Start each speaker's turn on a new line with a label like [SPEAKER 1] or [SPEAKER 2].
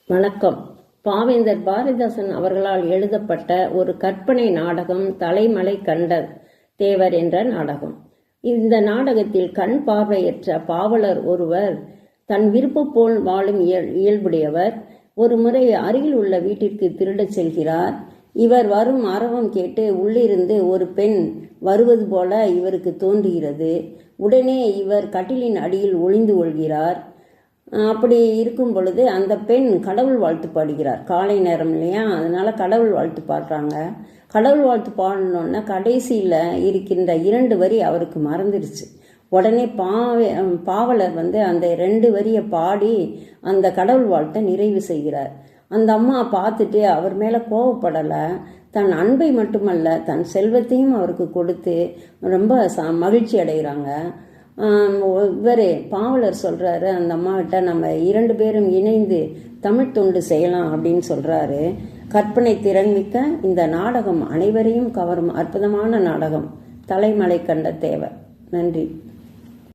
[SPEAKER 1] வணக்கம். பாவேந்தர் பாரதிதாசன் அவர்களால் எழுதப்பட்ட ஒரு கற்பனை நாடகம் தலைமலை கண்ட தேவர் என்ற நாடகம். இந்த நாடகத்தில் கண் பார்வையற்ற பாவலர் ஒருவர் தன் விருப்பம் போல் வாழும் இயல்புடையவர். ஒரு முறை அருகில் உள்ள வீட்டிற்கு திருடச் செல்கிறார். இவர் வரும் அரவம் கேட்டு உள்ளிருந்து ஒரு பெண் வருவது போல இவருக்கு தோன்றுகிறது. உடனே இவர் கட்டிலின் அடியில் ஒளிந்து கொள்கிறார். அப்படி இருக்கும் பொழுது அந்த பெண் கடவுள் வாழ்த்து பாடுகிறார். காலை நேரம் இல்லையா, அதனால கடவுள் வாழ்த்து பாடுறாங்க. கடவுள் வாழ்த்து பாடணுன்னா கடைசியில் இருக்கின்ற 2 வரி அவருக்கு மறந்துடுச்சு. உடனே பாவலர் அந்த 2 வரியை பாடி அந்த கடவுள் வாழ்த்தை நிறைவு செய்கிறார். அந்த அம்மா பார்த்துட்டு அவர் மேலே கோவப்படலை, தன் அன்பை மட்டுமல்ல தன் செல்வத்தையும் அவருக்கு கொடுத்து ரொம்ப மகிழ்ச்சி அடைகிறாங்க. பாவலர் சொல்கிறாரு அந்த அம்மாவிட்ட, நம்ம 2 பேரும் இணைந்து தமிழ் தொண்டு செய்யலாம் அப்படின்னு சொல்கிறாரு. கற்பனை திறன்மிக்க இந்த நாடகம் அனைவரையும் கவரும் அற்புதமான நாடகம் தலைமலை கண்ட தேவர். நன்றி.